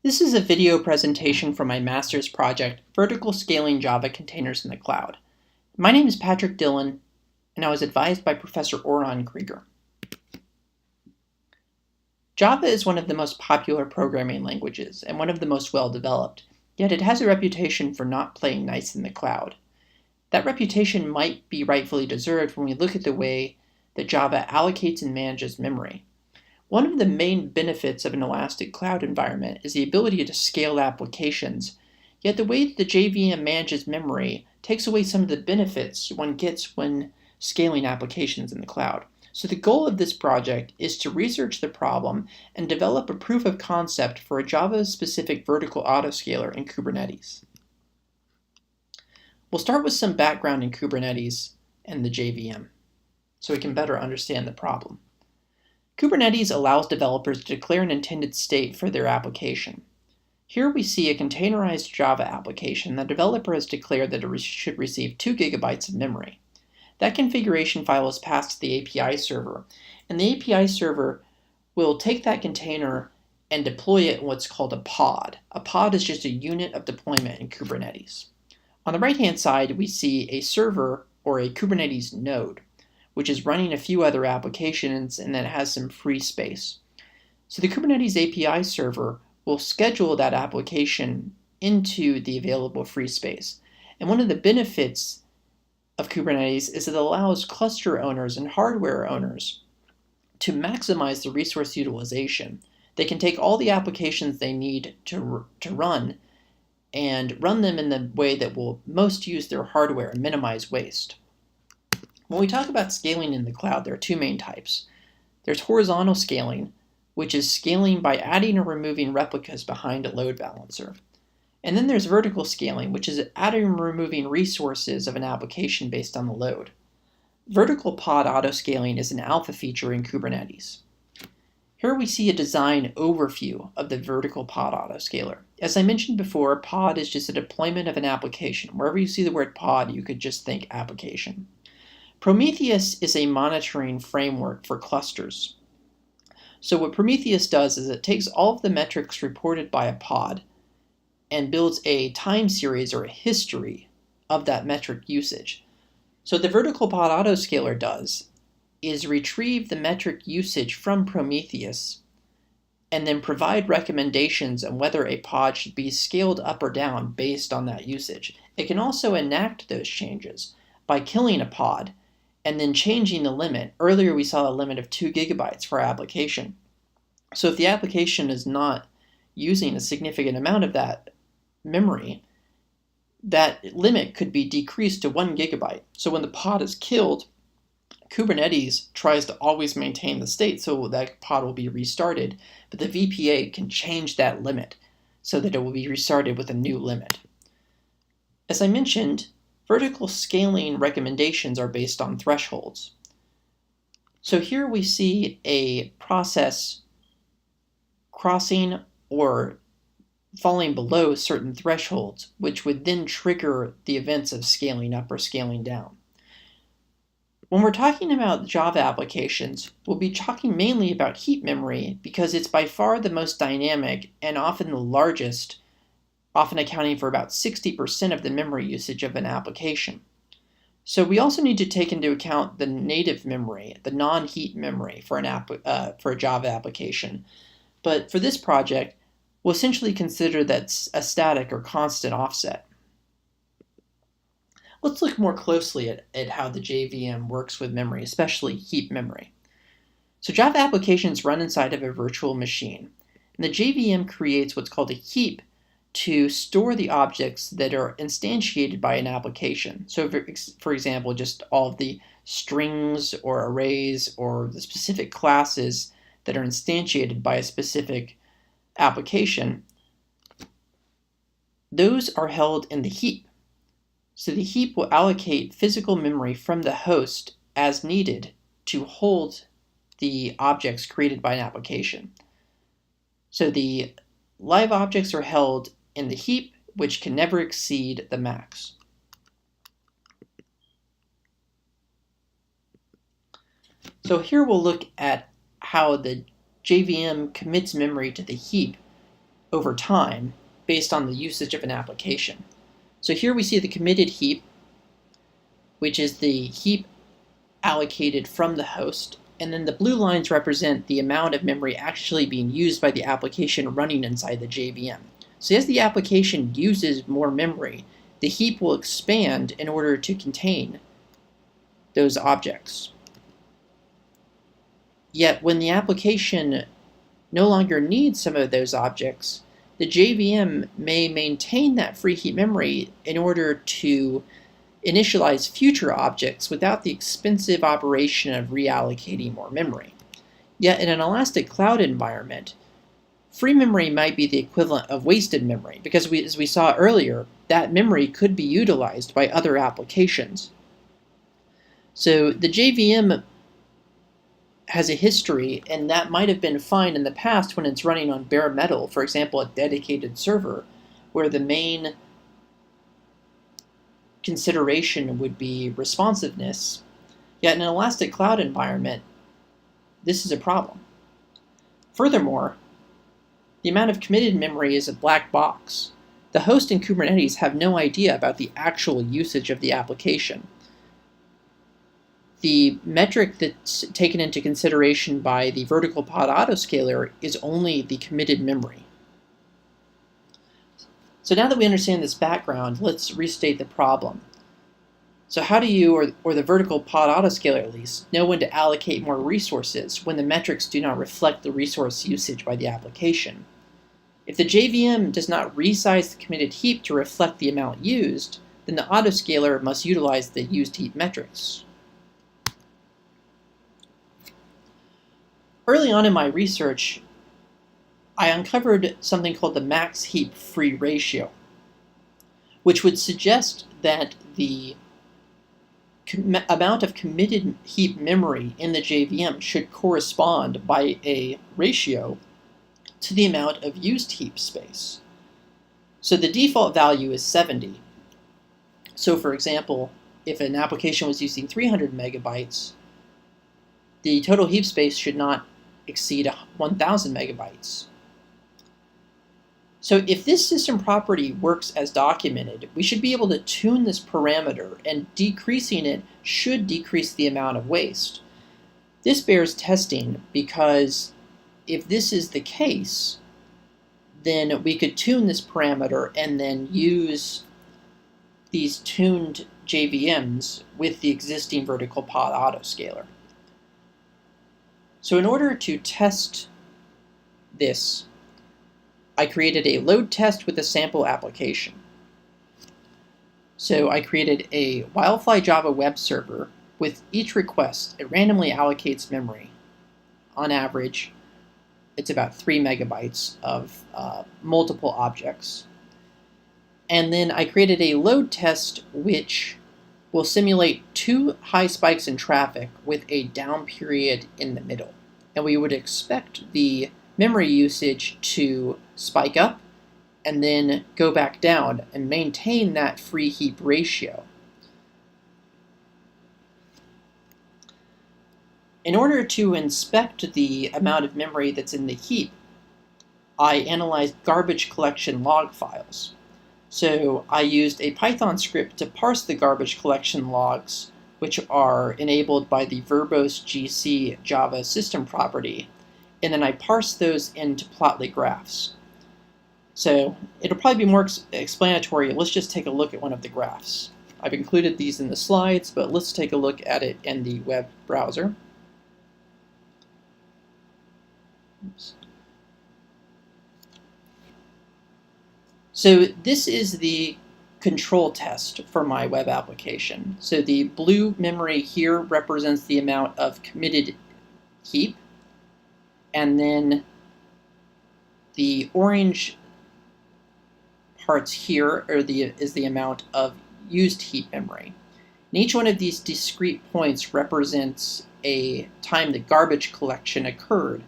This is a video presentation from my master's project, Vertical Scaling Java Containers in the Cloud. My name is Patrick Dillon, and I was advised by Professor Oron Krieger. Java is one of the most popular programming languages and one of the most well-developed, yet it has a reputation for not playing nice in the cloud. That reputation might be rightfully deserved when we look at the way that Java allocates and manages memory. One of the main benefits of an elastic cloud environment is the ability to scale applications, yet the way that the JVM manages memory takes away some of the benefits one gets when scaling applications in the cloud. So the goal of this project is to research the problem and develop a proof of concept for a Java-specific vertical autoscaler in Kubernetes. We'll start with some background in Kubernetes and the JVM, so we can better understand the problem. Kubernetes allows developers to declare an intended state for their application. Here we see a containerized Java application. The developer has declared that it should receive 2 gigabytes of memory. That configuration file is passed to the API server, and the API server will take that container and deploy it in what's called a pod. A pod is just a unit of deployment in Kubernetes. On the right-hand side, we see a server or a Kubernetes node, which is running a few other applications and then has some free space. So the Kubernetes API server will schedule that application into the available free space. And one of the benefits of Kubernetes is it allows cluster owners and hardware owners to maximize the resource utilization. They can take all the applications they need to run and run them in the way that will most use their hardware and minimize waste. When we talk about scaling in the cloud, there are two main types. There's horizontal scaling, which is scaling by adding or removing replicas behind a load balancer. And then there's vertical scaling, which is adding or removing resources of an application based on the load. Vertical pod autoscaling is an alpha feature in Kubernetes. Here we see a design overview of the vertical pod autoscaler. As I mentioned before, pod is just a deployment of an application. Wherever you see the word pod, you could just think application. Prometheus is a monitoring framework for clusters. So what Prometheus does is it takes all of the metrics reported by a pod and builds a time series or a history of that metric usage. So what the vertical pod autoscaler does is retrieve the metric usage from Prometheus and then provide recommendations on whether a pod should be scaled up or down based on that usage. It can also enact those changes by killing a pod and then changing the limit. Earlier we saw a limit of 2 gigabytes for our application. So if the application is not using a significant amount of that memory, that limit could be decreased to 1 gigabyte. So when the pod is killed, Kubernetes tries to always maintain the state so that pod will be restarted, but the VPA can change that limit so that it will be restarted with a new limit. As I mentioned, vertical scaling recommendations are based on thresholds. So here we see a process crossing or falling below certain thresholds, which would then trigger the events of scaling up or scaling down. When we're talking about Java applications, we'll be talking mainly about heap memory because it's by far the most dynamic and often the largest, often accounting for about 60% of the memory usage of an application. So we also need to take into account the native memory, the non-heap memory for a Java application. But for this project, we'll essentially consider that's a static or constant offset. Let's look more closely at how the JVM works with memory, especially heap memory. So Java applications run inside of a virtual machine, and the JVM creates what's called a heap to store the objects that are instantiated by an application. So for example, just all of the strings or arrays or the specific classes that are instantiated by a specific application, those are held in the heap. So the heap will allocate physical memory from the host as needed to hold the objects created by an application. So the live objects are held in the heap, which can never exceed the max. So here we'll look at how the JVM commits memory to the heap over time based on the usage of an application. So here we see the committed heap, which is the heap allocated from the host, and then the blue lines represent the amount of memory actually being used by the application running inside the JVM. So as the application uses more memory, the heap will expand in order to contain those objects. Yet when the application no longer needs some of those objects, the JVM may maintain that free heap memory in order to initialize future objects without the expensive operation of reallocating more memory. Yet in an elastic cloud environment, free memory might be the equivalent of wasted memory, because as we saw earlier, that memory could be utilized by other applications. So the JVM has a history, and that might have been fine in the past when it's running on bare metal, for example, a dedicated server, where the main consideration would be responsiveness. Yet in an elastic cloud environment, this is a problem. Furthermore, the amount of committed memory is a black box. The host and Kubernetes have no idea about the actual usage of the application. The metric that's taken into consideration by the vertical pod autoscaler is only the committed memory. So now that we understand this background, let's restate the problem. So how do you, or the vertical pod autoscaler at least, know when to allocate more resources when the metrics do not reflect the resource usage by the application? If the JVM does not resize the committed heap to reflect the amount used, then the autoscaler must utilize the used heap metrics. Early on in my research, I uncovered something called the max heap free ratio, which would suggest that the amount of committed heap memory in the JVM should correspond by a ratio to the amount of used heap space. So the default value is 70. So for example, if an application was using 300 megabytes, the total heap space should not exceed 1,000 megabytes. So if this system property works as documented, we should be able to tune this parameter, and decreasing it should decrease the amount of waste. This bears testing, because if this is the case, then we could tune this parameter and then use these tuned JVMs with the existing vertical pod autoscaler. So in order to test this, I created a load test with a sample application. So I created a Wildfly Java web server. With each request, it randomly allocates memory. On average, it's about 3 megabytes of multiple objects. And then I created a load test which will simulate 2 high spikes in traffic with a down period in the middle. And we would expect the memory usage to spike up and then go back down and maintain that free heap ratio. In order to inspect the amount of memory that's in the heap, I analyzed garbage collection log files. So I used a Python script to parse the garbage collection logs, which are enabled by the verbose GC Java system property, and then I parse those into plotly graphs. So it'll probably be more explanatory. Let's just take a look at one of the graphs. I've included these in the slides, but let's take a look at it in the web browser. Oops. So this is the control test for my web application. So the blue memory here represents the amount of committed heap, and then the orange parts here is the amount of used heap memory. And each one of these discrete points represents a time that garbage collection occurred.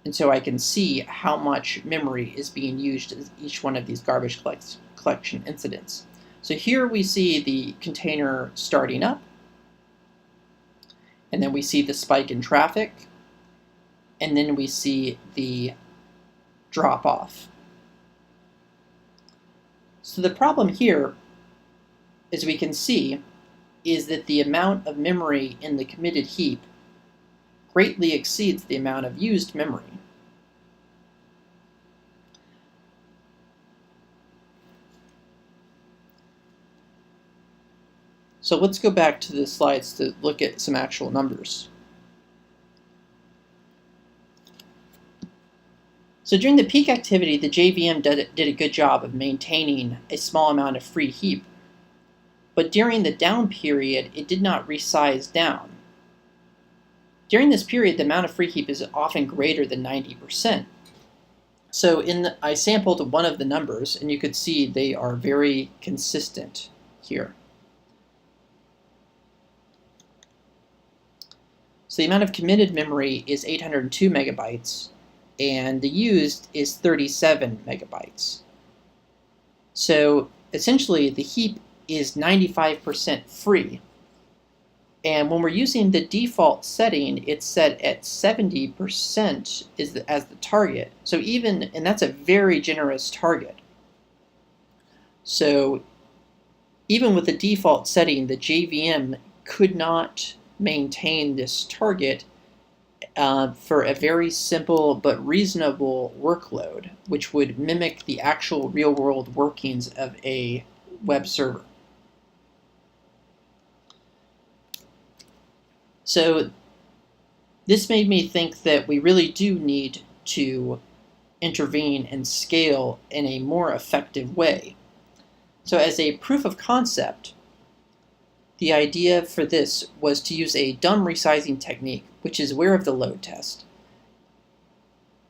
And so I can see how much memory is being used as each one of these garbage collection incidents. So here we see the container starting up, and then we see the spike in traffic, and then we see the drop off. So the problem here, as we can see, is that the amount of memory in the committed heap greatly exceeds the amount of used memory. So let's go back to the slides to look at some actual numbers. So during the peak activity, the JVM did a good job of maintaining a small amount of free heap. But during the down period, it did not resize down. During this period, the amount of free heap is often greater than 90%. So I sampled one of the numbers, and you could see they are very consistent here. So the amount of committed memory is 802 megabytes, and the used is 37 megabytes. So essentially, the heap is 95% free. And when we're using the default setting, it's set at 70% as the target. So and that's a very generous target. So even with the default setting, the JVM could not maintain this target for a very simple but reasonable workload, which would mimic the actual real-world workings of a web server. So this made me think that we really do need to intervene and scale in a more effective way. So as a proof of concept, the idea for this was to use a dumb resizing technique, which is aware of the load test.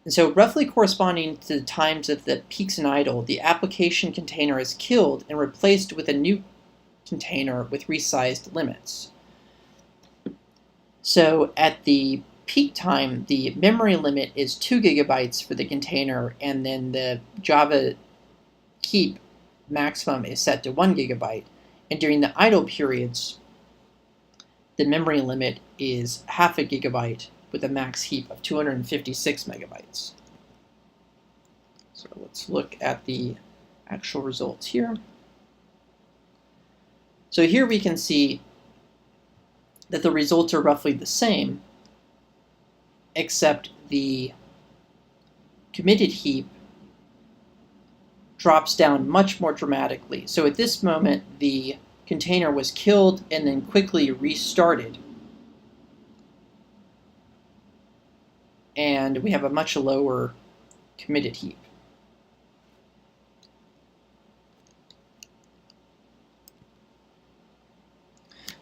And so roughly corresponding to the times of the peaks and idle, the application container is killed and replaced with a new container with resized limits. So at the peak time, the memory limit is 2 gigabytes for the container, and then the Java heap maximum is set to 1 gigabyte. And during the idle periods, the memory limit is half a gigabyte with a max heap of 256 megabytes. So let's look at the actual results here. So here we can see that the results are roughly the same, except the committed heap drops down much more dramatically. So at this moment, the container was killed and then quickly restarted. And we have a much lower committed heap.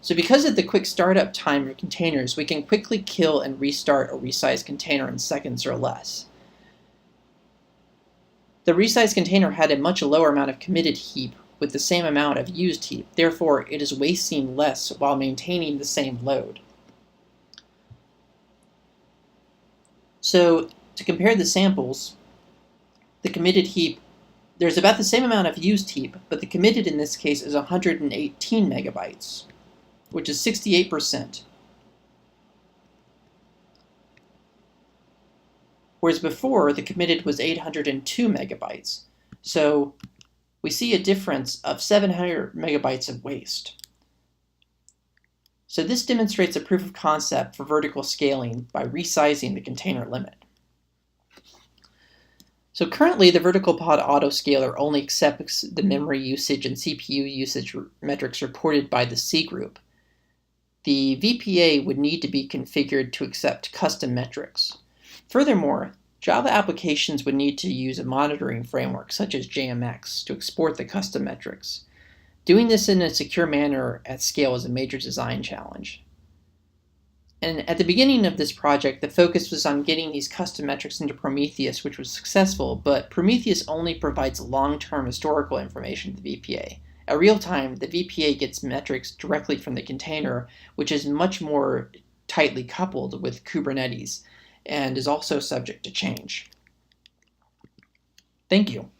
So because of the quick startup time of containers, we can quickly kill and restart a resized container in seconds or less. The resized container had a much lower amount of committed heap with the same amount of used heap. Therefore, it is wasting less while maintaining the same load. So to compare the samples, the committed heap, there's about the same amount of used heap, but the committed in this case is 118 megabytes, which is 68%. Whereas before, the committed was 802 megabytes. So we see a difference of 700 megabytes of waste. So this demonstrates a proof of concept for vertical scaling by resizing the container limit. So currently, the vertical pod autoscaler only accepts the memory usage and CPU usage metrics reported by the C group. The VPA would need to be configured to accept custom metrics. Furthermore, Java applications would need to use a monitoring framework such as JMX to export the custom metrics. Doing this in a secure manner at scale is a major design challenge. And at the beginning of this project, the focus was on getting these custom metrics into Prometheus, which was successful, but Prometheus only provides long-term historical information to the VPA. At real time, the VPA gets metrics directly from the container, which is much more tightly coupled with Kubernetes and is also subject to change. Thank you.